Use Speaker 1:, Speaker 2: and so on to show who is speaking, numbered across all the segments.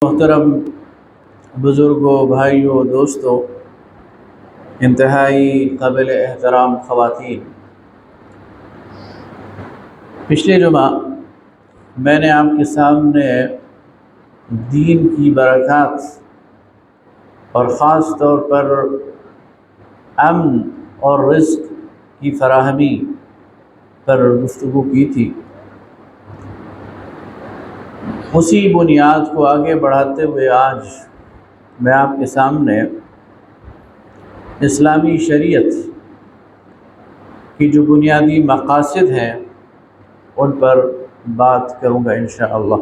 Speaker 1: محترم بزرگوں، بھائیوں، دوستوں، انتہائی قابل احترام خواتین، پچھلے جمعہ میں نے آپ کے سامنے دین کی برکات اور خاص طور پر امن اور رزق کی فراہمی پر گفتگو کی تھی۔ اسی بنیاد کو آگے بڑھاتے ہوئے آج میں آپ کے سامنے اسلامی شریعت کی جو بنیادی مقاصد ہیں ان پر بات کروں گا انشاءاللہ۔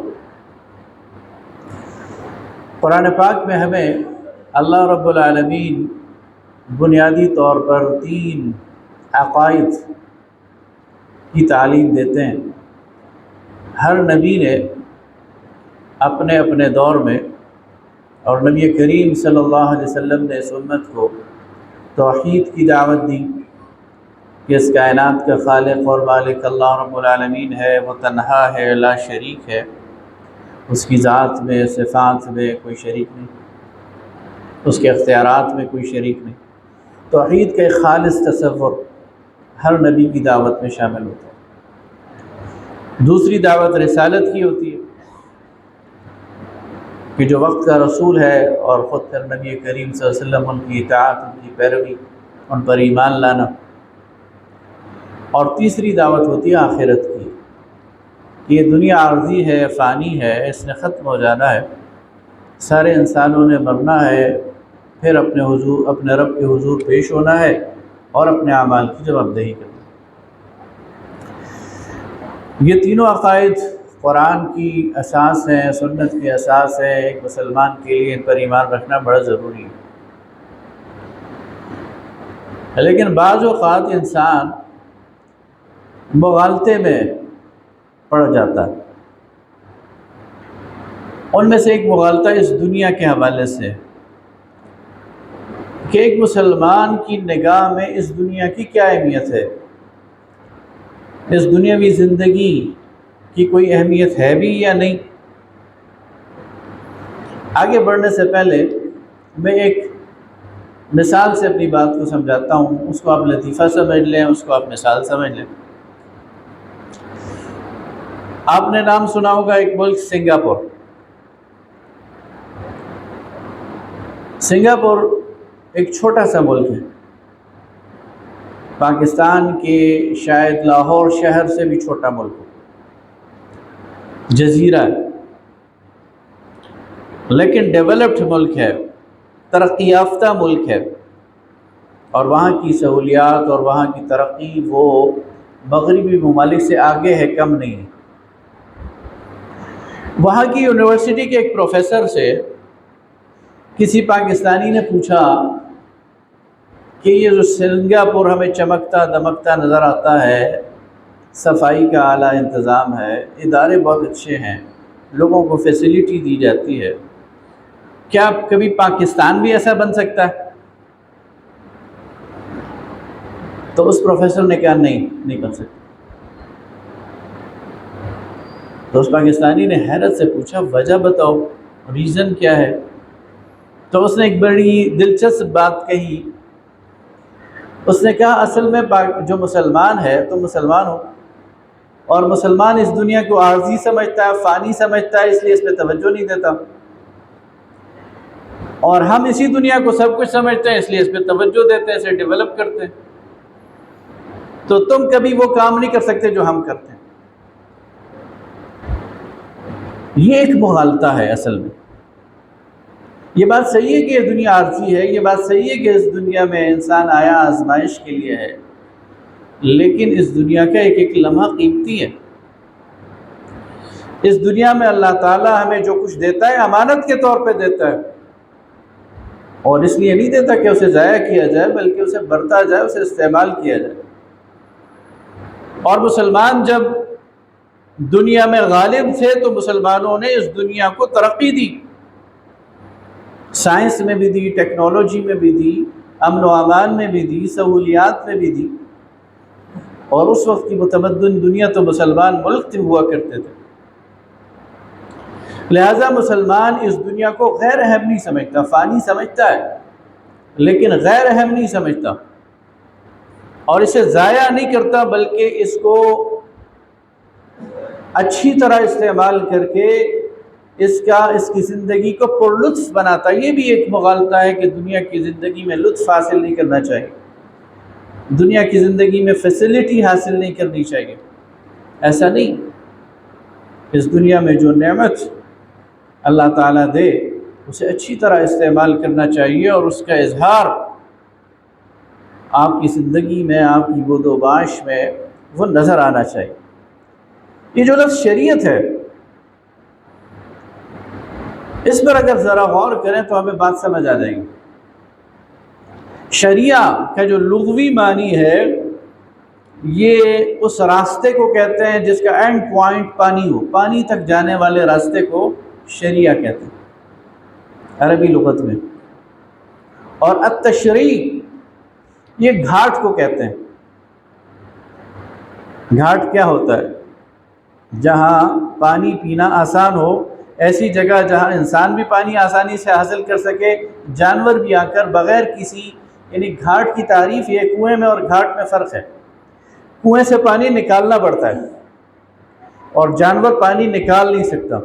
Speaker 1: قرآن پاک میں ہمیں اللہ رب العالمین بنیادی طور پر 3 عقائد کی تعلیم دیتے ہیں۔ ہر نبی نے اپنے اپنے دور میں، اور نبی کریم صلی اللہ علیہ وسلم نے اس امت کو توحید کی دعوت دی کہ اس کائنات کا خالق اور مالک اللہ رب العالمین ہے، وہ تنہا ہے، لا شریک ہے، اس کی ذات میں، صفات میں کوئی شریک نہیں، اس کے اختیارات میں کوئی شریک نہیں۔ توحید کا ایک خالص تصور ہر نبی کی دعوت میں شامل ہوتا ہے۔ دوسری دعوت رسالت کی ہوتی ہے کہ جو وقت کا رسول ہے اور خود پھر نبی کریم صلی اللہ علیہ وسلم، ان کی اطاعت، ان کی پیروی، ان پر ایمان لانا۔ اور تیسری دعوت ہوتی ہے آخرت کی کہ یہ دنیا عارضی ہے، فانی ہے، اس نے ختم ہو جانا ہے، سارے انسانوں نے مرنا ہے، پھر اپنے رب کے حضور پیش ہونا ہے اور اپنے اعمال کی جواب دہی کرنا۔ یہ تینوں عقائد قرآن کی اساس ہیں، سنت کی اساس ہے۔ ایک مسلمان کے لیے ان پر ایمان رکھنا بڑا ضروری ہے، لیکن بعض اوقات انسان مغالطے میں پڑ جاتا ہے۔ ان میں سے ایک مغالطہ اس دنیا کے حوالے سے کہ ایک مسلمان کی نگاہ میں اس دنیا کی کیا اہمیت ہے، اس دنیاوی زندگی کی کوئی اہمیت ہے بھی یا نہیں۔ آگے بڑھنے سے پہلے میں ایک مثال سے اپنی بات کو سمجھاتا ہوں، اس کو آپ لطیفہ سمجھ لیں، اس کو آپ مثال سمجھ لیں۔ آپ نے نام سنا ہوگا ایک ملک سنگاپور۔ سنگاپور ایک چھوٹا سا ملک ہے، پاکستان کے شاید لاہور شہر سے بھی چھوٹا ملک ہو، جزیرہ ہے، لیکن ڈیولپڈ ملک ہے، ترقی یافتہ ملک ہے، اور وہاں کی سہولیات اور وہاں کی ترقی وہ مغربی ممالک سے آگے ہے، کم نہیں ہے۔ وہاں کی یونیورسٹی کے ایک پروفیسر سے کسی پاکستانی نے پوچھا کہ یہ جو سنگاپور ہمیں چمکتا دمکتا نظر آتا ہے، صفائی کا اعلیٰ انتظام ہے، ادارے بہت اچھے ہیں، لوگوں کو فیسلٹی دی جاتی ہے، کیا کبھی پاکستان بھی ایسا بن سکتا ہے؟ تو اس پروفیسر نے کہا نہیں بن سکتا۔ تو اس پاکستانی نے حیرت سے پوچھا وجہ بتاؤ، ریزن کیا ہے؟ تو اس نے ایک بڑی دلچسپ بات کہی۔ اس نے کہا اصل میں جو مسلمان ہے، تم مسلمان ہو، اور مسلمان اس دنیا کو عارضی سمجھتا ہے، فانی سمجھتا ہے، اس لیے اس پہ توجہ نہیں دیتا، اور ہم اسی دنیا کو سب کچھ سمجھتے ہیں، اس لیے اس پہ توجہ دیتے ہیں، اسے ڈیولپ کرتے ہیں۔ تو تم کبھی وہ کام نہیں کر سکتے جو ہم کرتے ہیں۔ یہ ایک مغالطہ ہے اصل میں۔ یہ بات صحیح ہے کہ یہ دنیا عارضی ہے، یہ بات صحیح ہے کہ اس دنیا میں انسان آیا آزمائش کے لیے ہے، لیکن اس دنیا کا ایک ایک لمحہ قیمتی ہے۔ اس دنیا میں اللہ تعالیٰ ہمیں جو کچھ دیتا ہے امانت کے طور پہ دیتا ہے، اور اس لیے نہیں دیتا کہ اسے ضائع کیا جائے، بلکہ اسے برتا جائے، اسے استعمال کیا جائے۔ اور مسلمان جب دنیا میں غالب تھے تو مسلمانوں نے اس دنیا کو ترقی دی، سائنس میں بھی دی، ٹیکنالوجی میں بھی دی، امن و امان میں بھی دی، سہولیات میں بھی دی، اور اس وقت کی متمدن دنیا تو مسلمان ملک ہوا کرتے تھے۔ لہذا مسلمان اس دنیا کو غیر اہم نہیں سمجھتا، فانی سمجھتا ہے لیکن غیر اہم نہیں سمجھتا، اور اسے ضائع نہیں کرتا بلکہ اس کو اچھی طرح استعمال کر کے اس کی زندگی کو پرلطف بناتا ہے۔ یہ بھی ایک مغالطہ ہے کہ دنیا کی زندگی میں لطف حاصل نہیں کرنا چاہیے، دنیا کی زندگی میں فیسلٹی حاصل نہیں کرنی چاہیے، ایسا نہیں۔ اس دنیا میں جو نعمت اللہ تعالیٰ دے اسے اچھی طرح استعمال کرنا چاہیے، اور اس کا اظہار آپ کی زندگی میں، آپ کی بود و باش میں وہ نظر آنا چاہیے۔ یہ جو لفظ شریعت ہے، اس پر اگر ذرا غور کریں تو ہمیں بات سمجھ آ جائے گی۔ شریعہ کا جو لغوی معنی ہے، یہ اس راستے کو کہتے ہیں جس کا اینڈ پوائنٹ پانی ہو، پانی تک جانے والے راستے کو شریعہ کہتے ہیں عربی لغت میں۔ اور التشریع یہ گھاٹ کو کہتے ہیں۔ گھاٹ کیا ہوتا ہے؟ جہاں پانی پینا آسان ہو، ایسی جگہ جہاں انسان بھی پانی آسانی سے حاصل کر سکے، جانور بھی آ کر بغیر کسی، یعنی گھاٹ کی تعریف یہ کنویں میں اور گھاٹ میں فرق ہے۔ کنویں سے پانی نکالنا پڑتا ہے اور جانور پانی نکال نہیں سکتا،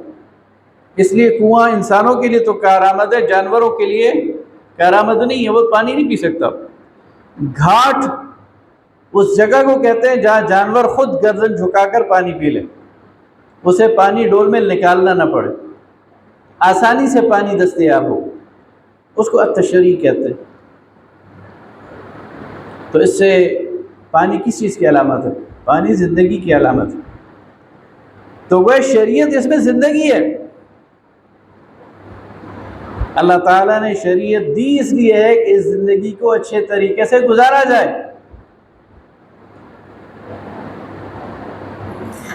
Speaker 1: اس لیے کنواں انسانوں کے لیے تو کارآمد ہے، جانوروں کے لیے کارآمد نہیں ہے، وہ پانی نہیں پی سکتا۔ گھاٹ اس جگہ کو کہتے ہیں جہاں جانور خود گردن جھکا کر پانی پی لے، اسے پانی ڈول میں نکالنا نہ پڑے، آسانی سے پانی دستیاب ہو، اس کو التشریع کہتے ہیں۔ تو اس سے پانی کس چیز کی علامت ہے؟ پانی زندگی کی علامت ہے۔ تو وہ شریعت، اس میں زندگی ہے۔ اللہ تعالیٰ نے شریعت دی اس لیے ہے کہ اس زندگی کو اچھے طریقے سے گزارا جائے۔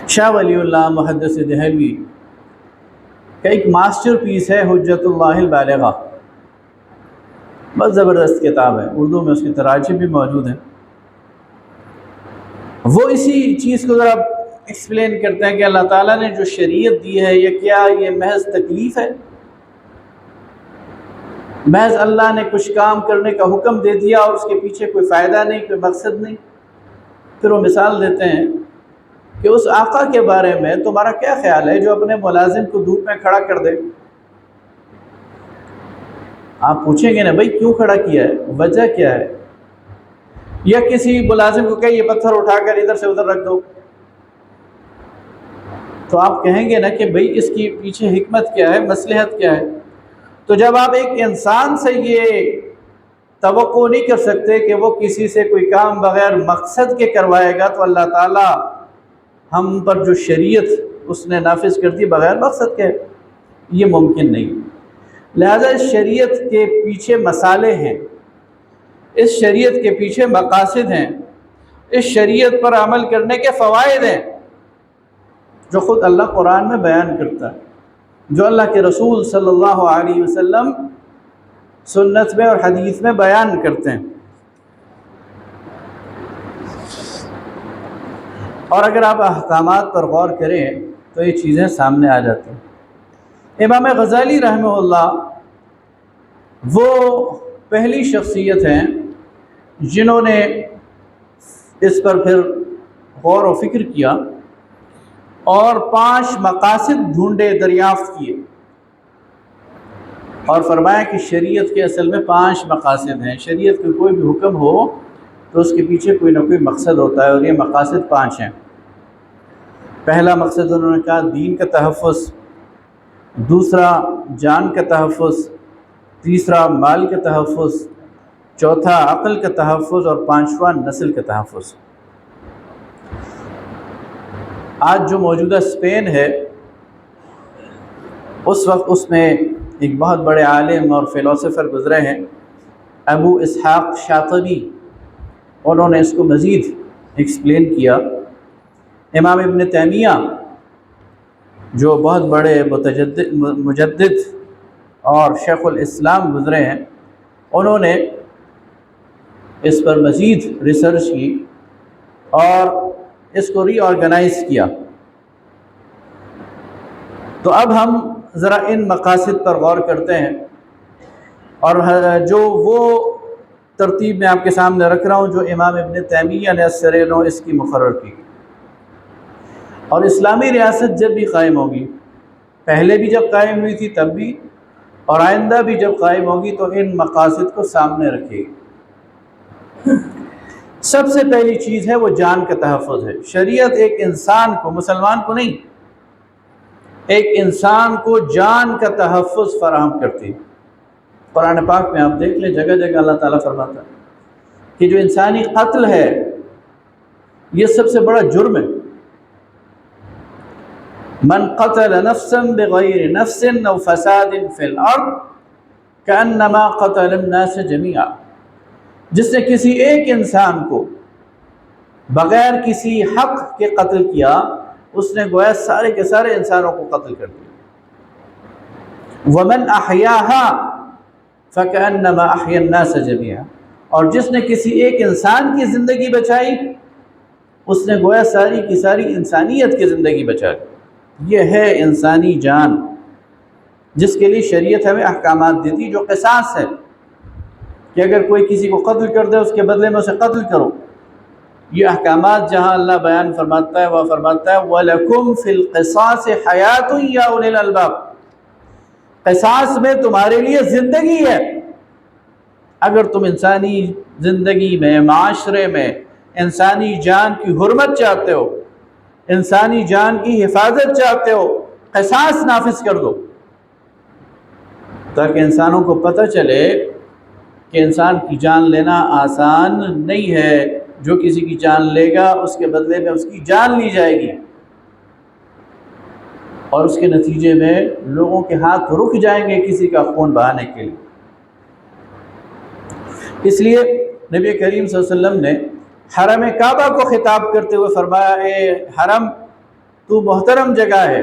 Speaker 1: شاہ ولی اللہ محدث دہلوی کا ایک ماسٹر پیس ہے حجت اللہ البالغہ، بہت زبردست کتاب ہے، اردو میں اس کی تراجم بھی موجود ہیں۔ وہ اسی چیز کو ذرا ایکسپلین کرتے ہیں کہ اللہ تعالیٰ نے جو شریعت دی ہے یہ کیا یہ محض تکلیف ہے؟ محض اللہ نے کچھ کام کرنے کا حکم دے دیا اور اس کے پیچھے کوئی فائدہ نہیں، کوئی مقصد نہیں؟ پھر وہ مثال دیتے ہیں کہ اس آقا کے بارے میں تمہارا کیا خیال ہے جو اپنے ملازم کو دھوپ میں کھڑا کر دے؟ آپ پوچھیں گے نا بھائی کیوں کھڑا کیا ہے، وجہ کیا ہے؟ یا کسی ملازم کو کہے یہ پتھر اٹھا کر ادھر سے ادھر رکھ دو، تو آپ کہیں گے نا کہ بھائی اس کی پیچھے حکمت کیا ہے، مصلحت کیا ہے؟ تو جب آپ ایک انسان سے یہ توقع نہیں کر سکتے کہ وہ کسی سے کوئی کام بغیر مقصد کے کروائے گا، تو اللہ تعالیٰ ہم پر جو شریعت اس نے نافذ کر دی بغیر مقصد کے، یہ ممکن نہیں۔ لہذا اس شریعت کے پیچھے مصالح ہیں، اس شریعت کے پیچھے مقاصد ہیں، اس شریعت پر عمل کرنے کے فوائد ہیں، جو خود اللہ قرآن میں بیان کرتا ہے، جو اللہ کے رسول صلی اللہ علیہ وسلم سنت میں اور حدیث میں بیان کرتے ہیں۔ اور اگر آپ احکامات پر غور کریں تو یہ چیزیں سامنے آ جاتی ہیں۔ امام غزالی رحمہ اللہ وہ پہلی شخصیت ہیں جنہوں نے اس پر پھر غور و فکر کیا اور 5 مقاصد ڈھونڈے، دریافت کیے، اور فرمایا کہ شریعت کے اصل میں 5 مقاصد ہیں۔ شریعت کا کوئی بھی حکم ہو تو اس کے پیچھے کوئی نہ کوئی مقصد ہوتا ہے، اور یہ مقاصد 5 ہیں۔ پہلا مقصد انہوں نے کہا دین کا تحفظ، دوسرا جان کا تحفظ، تیسرا مال کا تحفظ، چوتھا عقل کا تحفظ، اور 5واں نسل کا تحفظ۔ آج جو موجودہ اسپین ہے، اس وقت اس میں ایک بہت بڑے عالم اور فلسفر گزرے ہیں، ابو اسحاق شاطبی، انہوں نے اس کو مزید ایکسپلین کیا۔ امام ابن تیمیہ جو بہت بڑے مجدد اور شیخ الاسلام گزرے ہیں، انہوں نے اس پر مزید ریسرچ کی اور اس کو ری آرگنائز کیا۔ تو اب ہم ذرا ان مقاصد پر غور کرتے ہیں، اور جو وہ ترتیب میں آپ کے سامنے رکھ رہا ہوں جو امام ابن تیمیہ نے سر نو اس کی مقرر کی. اور اسلامی ریاست جب بھی قائم ہوگی، پہلے بھی جب قائم ہوئی تھی تب بھی، اور آئندہ بھی جب قائم ہوگی، تو ان مقاصد کو سامنے رکھے گی. سب سے پہلی چیز ہے وہ جان کا تحفظ ہے. شریعت ایک انسان کو، مسلمان کو نہیں، ایک انسان کو جان کا تحفظ فراہم کرتی ہے. قرآن پاک میں آپ دیکھ لیں، جگہ جگہ اللہ تعالیٰ فرماتا ہے کہ جو انسانی قتل ہے یہ سب سے بڑا جرم ہے. من قتل نفسا بغیر نفس او فساد فی الارض کانما قتل الناس جميعا. جس نے کسی ایک انسان کو بغیر کسی حق کے قتل کیا، اس نے گویا سارے کے سارے انسانوں کو قتل کر دیا. ومن احیاها فکانما احیا الناس جميعا. اور جس نے کسی ایک انسان کی زندگی بچائی، اس نے گویا ساری کی ساری انسانیت کی زندگی بچا لی. یہ ہے انسانی جان، جس کے لیے شریعت ہمیں احکامات دیتی، جو قصاص ہے کہ اگر کوئی کسی کو قتل کر دے اس کے بدلے میں اسے قتل کرو. یہ احکامات جہاں اللہ بیان فرماتا ہے وہ فرماتا ہے وَلَكُمْ فِي الْقِصَاصِ حَيَاةٌ يَا أُولِي الْأَلْبَابِ. قصاص میں تمہارے لیے زندگی ہے. اگر تم انسانی زندگی میں، معاشرے میں انسانی جان کی حرمت چاہتے ہو، انسانی جان کی حفاظت چاہتے ہو، قصاص نافذ کر دو، تاکہ انسانوں کو پتہ چلے کہ انسان کی جان لینا آسان نہیں ہے. جو کسی کی جان لے گا اس کے بدلے میں اس کی جان لی جائے گی، اور اس کے نتیجے میں لوگوں کے ہاتھ رک جائیں گے کسی کا خون بہانے کے لیے. اس لیے نبی کریم صلی اللہ علیہ وسلم نے حرم کعبہ کو خطاب کرتے ہوئے فرمایا، اے حرم تو محترم جگہ ہے،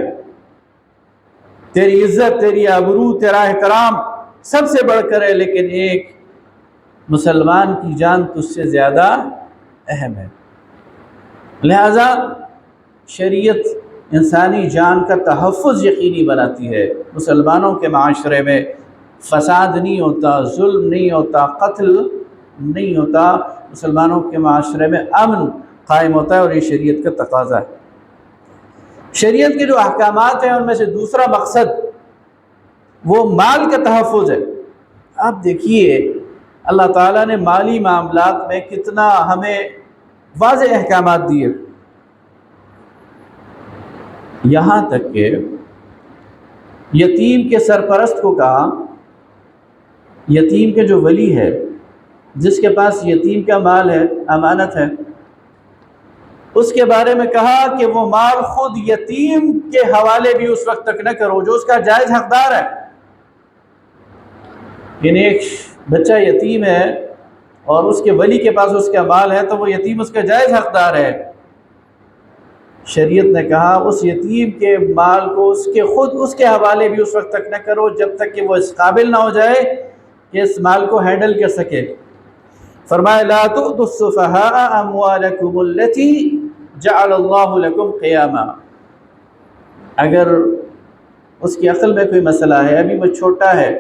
Speaker 1: تیری عزت، تیری آبرو، تیرا احترام سب سے بڑھ کر ہے، لیکن ایک مسلمان کی جان تجھ سے زیادہ اہم ہے. لہذا شریعت انسانی جان کا تحفظ یقینی بناتی ہے. مسلمانوں کے معاشرے میں فساد نہیں ہوتا، ظلم نہیں ہوتا، قتل نہیں ہوتا، مسلمانوں کے معاشرے میں امن قائم ہوتا ہے، اور یہ شریعت کا تقاضا ہے. شریعت کے جو احکامات ہیں ان میں سے دوسرا مقصد وہ مال کا تحفظ ہے. آپ دیکھیے اللہ تعالیٰ نے مالی معاملات میں کتنا ہمیں واضح احکامات دیے. یہاں تک کہ یتیم کے سرپرست کو کہا، یتیم کے جو ولی ہے، جس کے پاس یتیم کا مال ہے، امانت ہے، اس کے بارے میں کہا کہ وہ مال خود یتیم کے حوالے بھی اس وقت تک نہ کرو جو اس کا جائز حقدار ہے. یعنی ایک بچہ یتیم ہے اور اس کے ولی کے پاس اس کا مال ہے تو وہ یتیم اس کا جائز حقدار ہے. شریعت نے کہا اس یتیم کے مال کو اس کے حوالے بھی اس وقت تک نہ کرو جب تک کہ وہ اس قابل نہ ہو جائے کہ اس مال کو ہینڈل کر سکے. فرمایا لا تؤتوا السفهاء اموالکم التي جعل اللہ لکم قیاما. اگر اس کی عقل میں کوئی مسئلہ ہے، ابھی وہ چھوٹا ہے،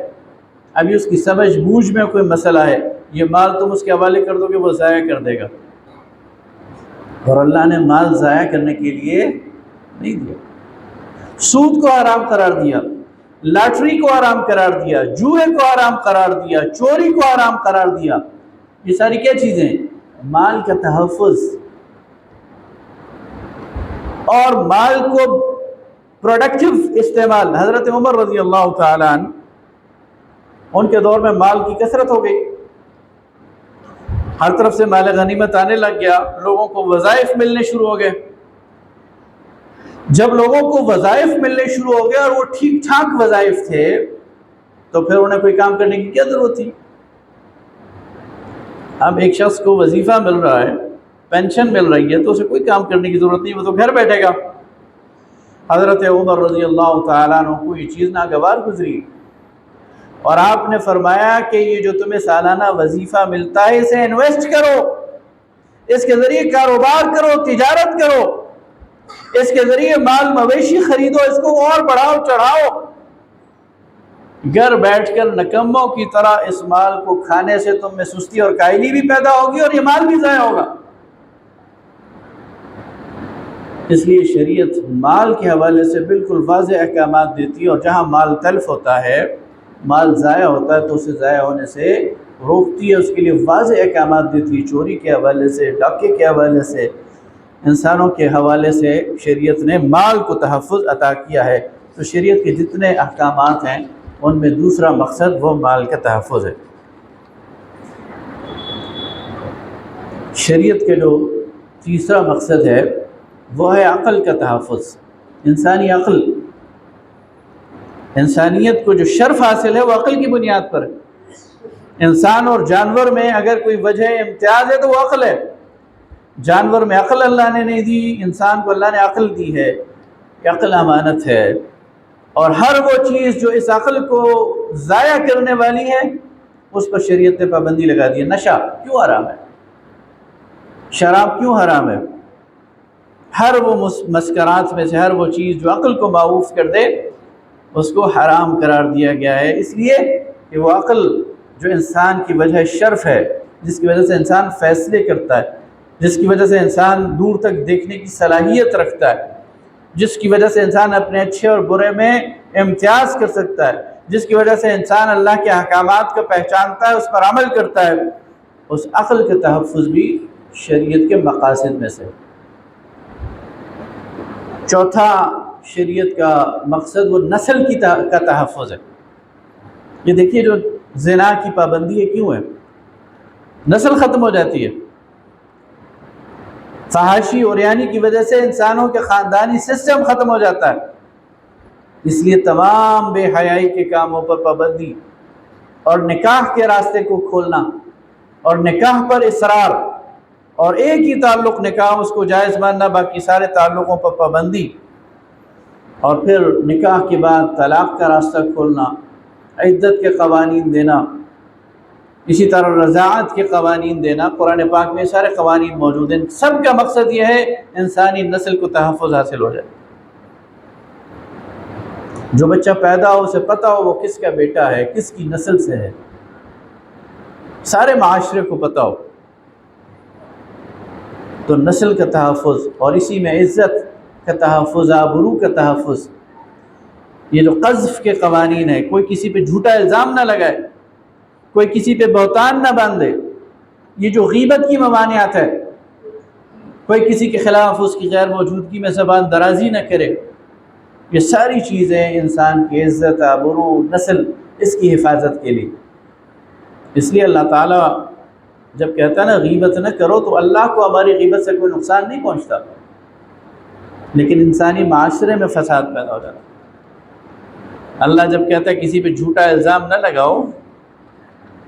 Speaker 1: ابھی اس کی سمجھ بوجھ میں کوئی مسئلہ ہے، یہ مال تم اس کے حوالے کر دو گے وہ ضائع کر دے گا. اور اللہ نے مال ضائع کرنے کے لیے نہیں دیا. سود کو حرام قرار دیا، لاٹری کو حرام قرار دیا، جوئے کو حرام قرار دیا، چوری کو حرام قرار دیا. یہ ساری کیا چیزیں؟ مال کا تحفظ اور مال کو پروڈکٹیو استعمال. حضرت عمر رضی اللہ تعالیٰ عنہ، ان کے دور میں مال کی کثرت ہو گئی، ہر طرف سے مال غنیمت آنے لگ گیا، لوگوں کو وظائف ملنے شروع ہو گئے. جب لوگوں کو وظائف ملنے شروع ہو گئے اور وہ ٹھیک ٹھاک وظائف تھے تو پھر انہیں کوئی کام کرنے کی کیا ضرورت تھی؟ اب ایک شخص کو وظیفہ مل رہا ہے، پینشن مل رہی ہے، تو اسے کوئی کام کرنے کی ضرورت نہیں، وہ تو گھر بیٹھے گا. حضرت عمر رضی اللہ تعالیٰ عنہ کو یہ چیز ناگوار گزری، اور آپ نے فرمایا کہ یہ جو تمہیں سالانہ وظیفہ ملتا ہے اسے انویسٹ کرو، اس کے ذریعے کاروبار کرو، تجارت کرو، اس کے ذریعے مال مویشی خریدو، اس کو اور بڑھاؤ چڑھاؤ. گھر بیٹھ کر نکموں کی طرح اس مال کو کھانے سے تم میں سستی اور کائلی بھی پیدا ہوگی اور یہ مال بھی ضائع ہوگا۔ اس لیے شریعت مال کے حوالے سے بالکل واضح احکامات دیتی ہے، اور جہاں مال تلف ہوتا ہے، مال ضائع ہوتا ہے، تو اسے ضائع ہونے سے روکتی ہے، اس کے لیے واضح احکامات دیتی ہے۔ چوری کے حوالے سے، ڈاکے کے حوالے سے، انسانوں کے حوالے سے شریعت نے مال کو تحفظ عطا کیا ہے۔ تو شریعت کے جتنے احکامات ہیں ان میں دوسرا مقصد وہ مال کا تحفظ ہے۔ شریعت کے جو تیسرا مقصد ہے وہ ہے عقل کا تحفظ، انسانی عقل۔ انسانیت کو جو شرف حاصل ہے وہ عقل کی بنیاد پر ہے۔ انسان اور جانور میں اگر کوئی وجہ امتیاز ہے تو وہ عقل ہے۔ جانور میں عقل اللہ نے نہیں دی، انسان کو اللہ نے عقل دی ہے۔ یہ عقل امانت ہے، اور ہر وہ چیز جو اس عقل کو ضائع کرنے والی ہے اس پر شریعت نے پابندی لگا دی ہے۔ نشہ کیوں حرام ہے؟ شراب کیوں حرام ہے؟ ہر وہ مسکرات میں سے ہر وہ چیز جو عقل کو معوف کر دے اس کو حرام قرار دیا گیا ہے، اس لیے کہ وہ عقل جو انسان کی وجہ شرف ہے، جس کی وجہ سے انسان فیصلے کرتا ہے، جس کی وجہ سے انسان دور تک دیکھنے کی صلاحیت رکھتا ہے، جس کی وجہ سے انسان اپنے اچھے اور برے میں امتیاز کر سکتا ہے، جس کی وجہ سے انسان اللہ کے احکامات کو پہچانتا ہے، اس پر عمل کرتا ہے، اس عقل کا تحفظ بھی شریعت کے مقاصد میں سے۔ چوتھا شریعت کا مقصد وہ نسل کا تحفظ ہے۔ یہ دیکھیے جو زنا کی پابندی ہے کیوں ہے؟ نسل ختم ہو جاتی ہے۔ فحاشی اور یعنی کی وجہ سے انسانوں کے خاندانی سسٹم ختم ہو جاتا ہے، اس لیے تمام بے حیائی کے کاموں پر پابندی، اور نکاح کے راستے کو کھولنا، اور نکاح پر اصرار، اور ایک ہی تعلق نکاح اس کو جائز ماننا، باقی سارے تعلقوں پر پابندی، اور پھر نکاح کے بعد طلاق کا راستہ کھولنا، عدت کے قوانین دینا، اسی طرح رضاعت کے قوانین دینا۔ قرآن پاک میں سارے قوانین موجود ہیں، سب کا مقصد یہ ہے انسانی نسل کو تحفظ حاصل ہو جائے۔ جو بچہ پیدا ہو اسے پتہ ہو وہ کس کا بیٹا ہے، کس کی نسل سے ہے، سارے معاشرے کو پتہ ہو۔ تو نسل کا تحفظ، اور اسی میں عزت کا تحفظ، آبرو کا تحفظ۔ یہ جو قذف کے قوانین ہیں، کوئی کسی پہ جھوٹا الزام نہ لگائے، کوئی کسی پہ بہتان نہ باندھے، یہ جو غیبت کی ممانعت ہے، کوئی کسی کے خلاف اس کی غیر موجودگی میں زبان درازی نہ کرے، یہ ساری چیزیں انسان کی عزت، آبرو، نسل، اس کی حفاظت کے لیے۔ اس لیے اللہ تعالیٰ جب کہتا ہے نا غیبت نہ کرو، تو اللہ کو ہماری غیبت سے کوئی نقصان نہیں پہنچتا، لیکن انسانی معاشرے میں فساد پیدا ہو جاتا ہے۔ اللہ جب کہتا ہے کسی پہ جھوٹا الزام نہ لگاؤ،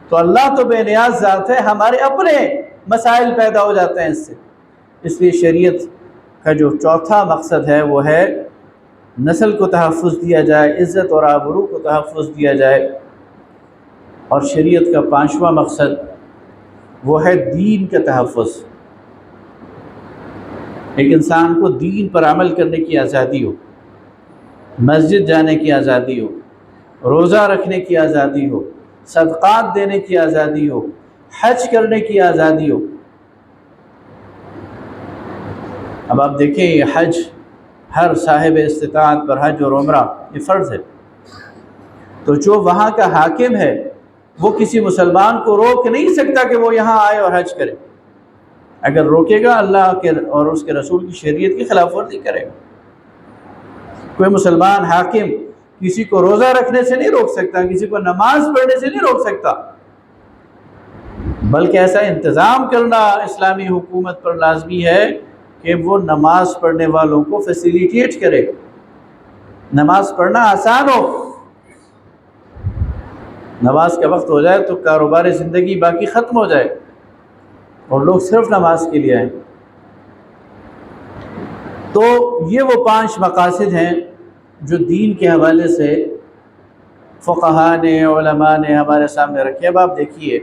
Speaker 1: تو اللہ تو بے نیاز ذات ہے، ہمارے اپنے مسائل پیدا ہو جاتے ہیں اس سے۔ اس لیے شریعت کا جو چوتھا مقصد ہے وہ ہے نسل کو تحفظ دیا جائے، عزت اور آبرو کو تحفظ دیا جائے، اور شریعت کا پانچواں مقصد وہ ہے دین کا تحفظ۔ ایک انسان کو دین پر عمل کرنے کی آزادی ہو، مسجد جانے کی آزادی ہو، روزہ رکھنے کی آزادی ہو، صدقات دینے کی آزادی ہو، حج کرنے کی آزادی ہو۔ اب آپ دیکھیں یہ حج ہر صاحب استطاعت پر حج اور عمرہ یہ فرض ہے، تو جو وہاں کا حاکم ہے وہ کسی مسلمان کو روک نہیں سکتا کہ وہ یہاں آئے اور حج کرے۔ اگر روکے گا اللہ کے اور اس کے رسول کی شریعت کی خلاف ورزی کرے گا۔ کوئی مسلمان حاکم کسی کو روزہ رکھنے سے نہیں روک سکتا، کسی کو نماز پڑھنے سے نہیں روک سکتا، بلکہ ایسا انتظام کرنا اسلامی حکومت پر لازمی ہے کہ وہ نماز پڑھنے والوں کو فیسیلیٹیٹ کرے، نماز پڑھنا آسان ہو۔ نماز کا وقت ہو جائے تو کاروبار زندگی باقی ختم ہو جائے اور لوگ صرف نماز کے لیے آئیں۔ تو یہ وہ 5 مقاصد ہیں جو دین کے حوالے سے فقہاء نے، علماء نے ہمارے سامنے رکھے۔ اب آپ دیکھیے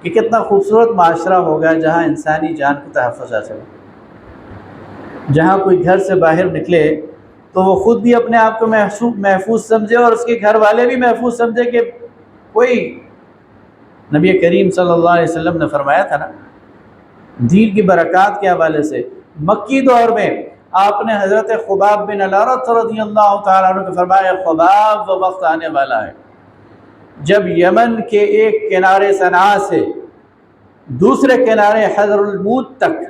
Speaker 1: کہ کتنا خوبصورت معاشرہ ہوگا جہاں انسانی جان کو تحفظ حاصل ہے، جہاں کوئی گھر سے باہر نکلے تو وہ خود بھی اپنے آپ کو محفوظ سمجھے اور اس کے گھر والے بھی محفوظ سمجھے کہ کوئی نبی کریم صلی اللہ علیہ وسلم نے فرمایا تھا نا دین کی برکات کے حوالے سے، مکی دور میں آپ نے حضرت خباب بن الارت رضی اللہ تعالیٰ عنہ کو فرمایا خباب وہ وقت آنے والا ہے جب یمن کے ایک کنارے صنعاء سے دوسرے کنارے حضر الموت تک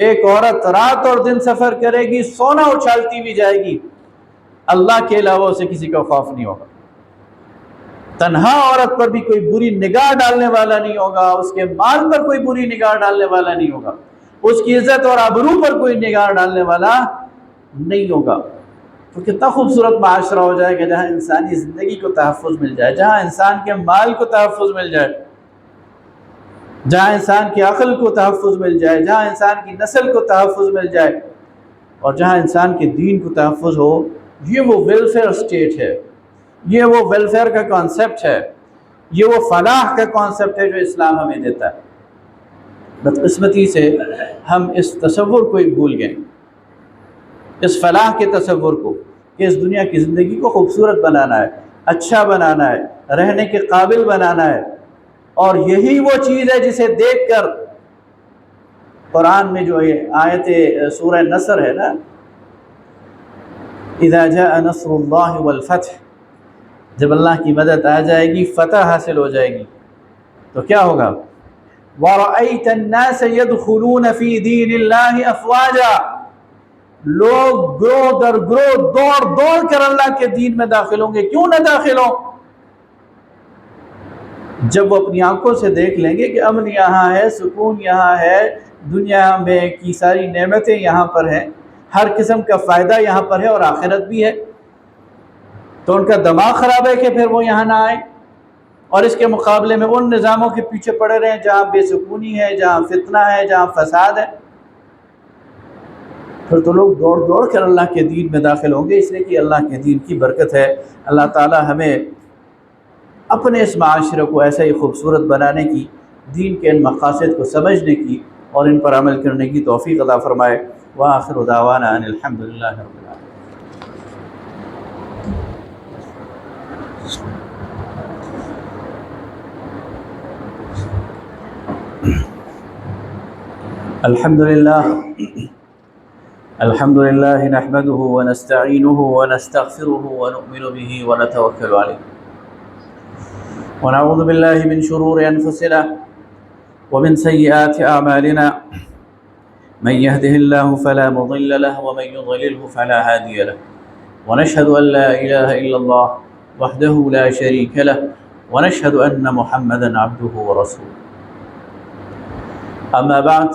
Speaker 1: ایک عورت رات اور دن سفر کرے گی، سونا اچھالتی بھی جائے گی، اللہ کے علاوہ اسے کسی کا خوف نہیں ہوگا، تنہا عورت پر بھی کوئی بری نگاہ ڈالنے والا نہیں ہوگا، اس کے مال پر کوئی بری نگاہ ڈالنے والا نہیں ہوگا، اس کی عزت اور آبرو پر کوئی نگاہ ڈالنے والا نہیں ہوگا۔ تو کتنا خوبصورت معاشرہ ہو جائے گا جہاں انسانی زندگی کو تحفظ مل جائے، جہاں انسان کے مال کو تحفظ مل جائے، جہاں انسان کی عقل کو تحفظ مل جائے، جہاں انسان کی نسل کو تحفظ مل جائے، اور جہاں انسان کے دین کو تحفظ ہو۔ یہ وہ ویلفیئر اسٹیٹ ہے، یہ وہ ویلفیئر کا کانسیپٹ ہے، یہ وہ فلاح کا کانسیپٹ ہے جو اسلام ہمیں دیتا ہے۔ بدقسمتی سے ہم اس تصور کو ہی بھول گئے، اس فلاح کے تصور کو، کہ اس دنیا کی زندگی کو خوبصورت بنانا ہے، اچھا بنانا ہے، رہنے کے قابل بنانا ہے، اور یہی وہ چیز ہے جسے دیکھ کر قرآن میں جو یہ آیت سورہ نصر ہے نا، اذا جاء نصر اللہ والفتح، جب اللہ کی مدد آ جائے گی، فتح حاصل ہو جائے گی، تو کیا ہوگا؟ وَرَأَيْتَ النَّاسَ يَدْخُلُونَ فِي دِينِ اللَّهِ أَفْوَاجًا، لوگ گروہ در گروہ دوڑ دوڑ کر اللہ کے دین میں داخل ہوں گے۔ کیوں نہ داخل ہوں؟ جب وہ اپنی آنکھوں سے دیکھ لیں گے کہ امن یہاں ہے، سکون یہاں ہے، دنیا میں کی ساری نعمتیں یہاں پر ہیں، ہر قسم کا فائدہ یہاں پر ہے اور آخرت بھی ہے، تو ان کا دماغ خراب ہے کہ پھر وہ یہاں نہ آئے، اور اس کے مقابلے میں ان نظاموں کے پیچھے پڑے رہیں جہاں بے سکونی ہے، جہاں فتنہ ہے، جہاں فساد ہے، پھر تو لوگ دوڑ دوڑ کر اللہ کے دین میں داخل ہوں گے، اس لیے کہ اللہ کے دین کی برکت ہے۔ اللہ تعالی ہمیں اپنے اس معاشرے کو ایسا ہی خوبصورت بنانے کی، دین کے ان مقاصد کو سمجھنے کی اور ان پر عمل کرنے کی توفیق عطا فرمائے۔ وآخر دعوانا ان الحمد للہ رب العالمین۔ الحمد للہ نحمده ونستعینه ونستغفره ونؤمن به ونتوکل علیہ ونعوذ باللہ من شرور انفسنا ومن سیئات اعمالنا من يهده الله فلا مضل له ومن يضلله فلا هادي له ونشهد ان لا اله الا الله وحده لا شريك له ونشهد ان محمدا عبده ورسوله اما بعد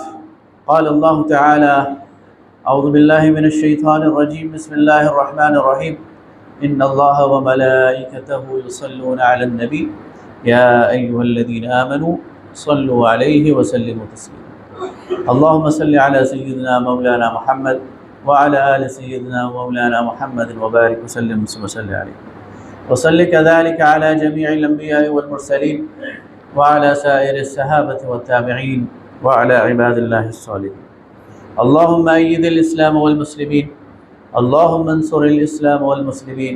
Speaker 1: قال الله تعالى اعوذ باللہ من الشیطان الرجیم بسم اللہ الرحمن الرحیم ان اللہ وملائکتہ یصلون علی النبی یا ایہا الذین آمنوا صلوا علیہ وسلموا تسلیما اللہم صل علی سیدنا مولانا محمد وعلى آل سیدنا مولانا محمد وبارک وسلم وصلی علیہ وصلی كذلك على جميع الانبیاء والمرسلین وعلى سائر الصحابة والتابعین وعلى عباد اللہ الصالحین اللهم أيد الإسلام والمسلمين اللهم انصر الإسلام والمسلمين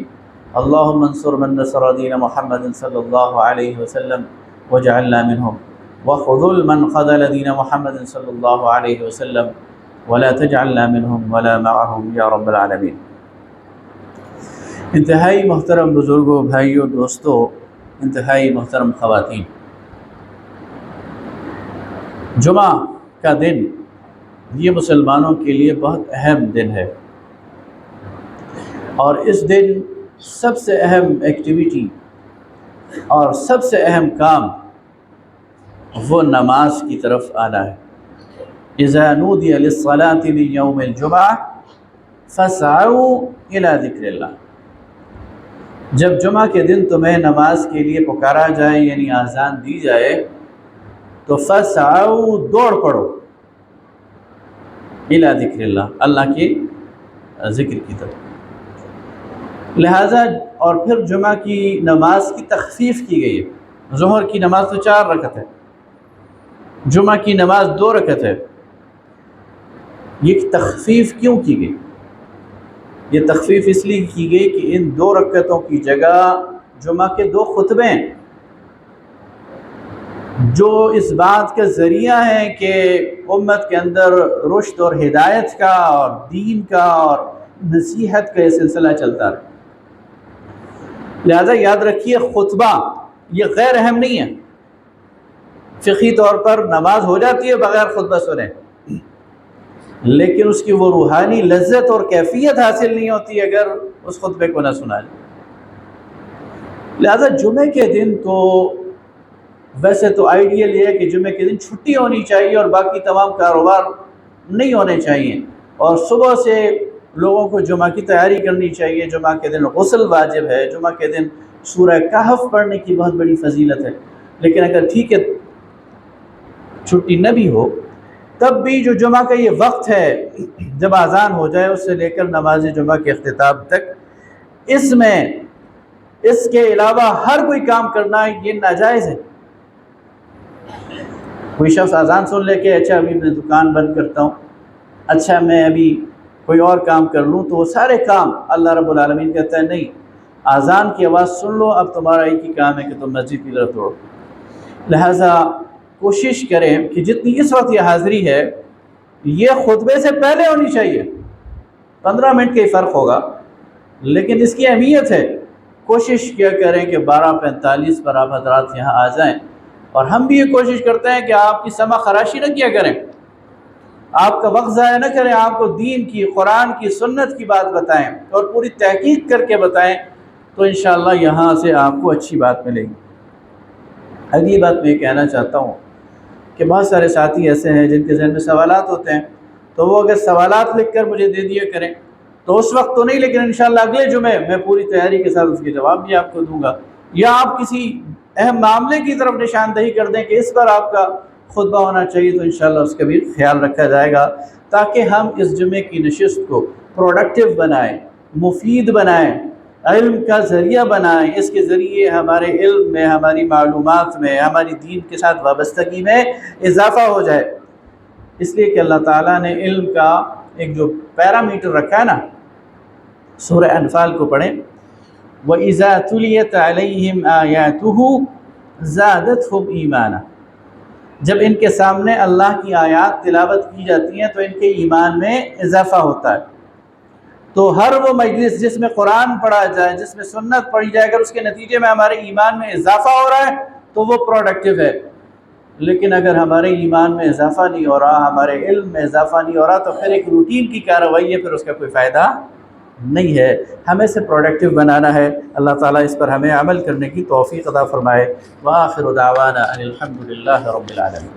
Speaker 1: اللهم انصر من نصر دين محمد صلى الله عليه وسلم واجعلنا منهم وخذل من خذل دين محمد صلى الله عليه وسلم ولا تجعلنا منهم ولا معهم يا رب العالمين۔ انتہائی محترم بزرگوں، بھائیوں، دوستوں، انتہائی محترم خواتین، جمعہ کا دن یہ مسلمانوں کے لیے بہت اہم دن ہے، اور اس دن سب سے اہم ایکٹیویٹی اور سب سے اہم کام وہ نماز کی طرف آنا ہے۔ اذا نودی للصلاة من یوم الجمعہ فاسعوا الی ذکر اللہ، جب جمعہ کے دن تمہیں نماز کے لیے پکارا جائے یعنی اذان دی جائے تو فاسعوا دوڑ پڑو، الی ذکر اللہ، اللہ کے ذکر کی طرف۔ لہٰذا اور پھر جمعہ کی نماز کی تخفیف کی گئی ہے۔ ظہر کی نماز تو 4 رکعت ہے، جمعہ کی نماز 2 رکعت ہے، یہ تخفیف کیوں کی گئی؟ یہ تخفیف اس لیے کی گئی کہ ان 2 رکعتوں کی جگہ جمعہ کے 2 خطبے ہیں، جو اس بات کا ذریعہ ہے کہ امت کے اندر رشد اور ہدایت کا اور دین کا اور نصیحت کا یہ سلسلہ چلتا رہے۔ لہذا یاد رکھیے خطبہ یہ غیر اہم نہیں ہے۔ فقہی طور پر نماز ہو جاتی ہے بغیر خطبہ سنے، لیکن اس کی وہ روحانی لذت اور کیفیت حاصل نہیں ہوتی اگر اس خطبے کو نہ سنا جائے۔ لہذا جمعے کے دن تو ویسے تو آئیڈیل یہ ہے کہ جمعے کے دن چھٹی ہونی چاہیے اور باقی تمام کاروبار نہیں ہونے چاہیے، اور صبح سے لوگوں کو جمعہ کی تیاری کرنی چاہیے۔ جمعہ کے دن غسل واجب ہے، جمعہ کے دن سورہ کہف پڑھنے کی بہت بڑی فضیلت ہے۔ لیکن اگر ٹھیک ہے چھٹی نہ بھی ہو، تب بھی جو جمعہ کا یہ وقت ہے جب اذان ہو جائے اس سے لے کر نماز جمعہ کے اختتام تک، اس میں اس کے علاوہ ہر کوئی کام کرنا یہ ناجائز ہے۔ کوئی شخص اذان سن لے کے اچھا ابھی میں دکان بند کرتا ہوں، اچھا میں ابھی کوئی اور کام کر لوں، تو وہ سارے کام اللہ رب العالمین کہتا ہے نہیں، اذان کی آواز سن لو، اب تمہارا ایک ہی کام ہے کہ تم مسجد کی طرف دوڑو۔ لہٰذا کوشش کریں کہ جتنی اس وقت یہ حاضری ہے یہ خطبے سے پہلے ہونی چاہیے۔ 15 منٹ کا ہی فرق ہوگا، لیکن اس کی اہمیت ہے۔ کوشش کیا کریں کہ 12:45 پر آپ حضرات یہاں آ جائیں، اور ہم بھی یہ کوشش کرتے ہیں کہ آپ کی سمع خراشی نہ کیا کریں، آپ کا وقت ضائع نہ کریں، آپ کو دین کی، قرآن کی، سنت کی بات بتائیں اور پوری تحقیق کر کے بتائیں، تو انشاءاللہ یہاں سے آپ کو اچھی بات ملے گی۔ اگلی بات میں یہ کہنا چاہتا ہوں کہ بہت سارے ساتھی ایسے ہیں جن کے ذہن میں سوالات ہوتے ہیں، تو وہ اگر سوالات لکھ کر مجھے دے دیا کریں تو اس وقت تو نہیں، لیکن انشاءاللہ اگلے جمعے میں پوری تیاری کے ساتھ اس کے جواب بھی آپ کو دوں گا، یا آپ کسی اہم معاملے کی طرف نشاندہی کر دیں کہ اس پر آپ کا خطبہ ہونا چاہیے، تو انشاءاللہ اس کا بھی خیال رکھا جائے گا، تاکہ ہم اس جمعے کی نشست کو پروڈکٹیو بنائیں، مفید بنائیں، علم کا ذریعہ بنائیں، اس کے ذریعے ہمارے علم میں، ہماری معلومات میں، ہماری دین کے ساتھ وابستگی میں اضافہ ہو جائے۔ اس لیے کہ اللہ تعالیٰ نے علم کا ایک جو پیرامیٹر رکھا ہے نا، سورہ انفال کو پڑھیں، وَإِذَا تُلِيَتْ عَلَيْهِمْ آيَاتُهُ زَادَتْهُمْ إِيمَانًا، جب ان کے سامنے اللہ کی آیات تلاوت کی جاتی ہیں تو ان کے ایمان میں اضافہ ہوتا ہے۔ تو ہر وہ مجلس جس میں قرآن پڑھا جائے، جس میں سنت پڑھی جائے، اگر اس کے نتیجے میں ہمارے ایمان میں اضافہ ہو رہا ہے تو وہ پروڈکٹیو ہے، لیکن اگر ہمارے ایمان میں اضافہ نہیں ہو رہا، ہمارے علم میں اضافہ نہیں ہو رہا، تو پھر ایک روٹین کی کارروائی ہے، پھر اس کا کوئی فائدہ نہیں ہے۔ ہمیں سے پروڈکٹیو بنانا ہے۔ اللہ تعالیٰ اس پر ہمیں عمل کرنے کی توفیق عطا فرمائے۔ وآخر دعوانا ان الحمد للہ رب العالمین۔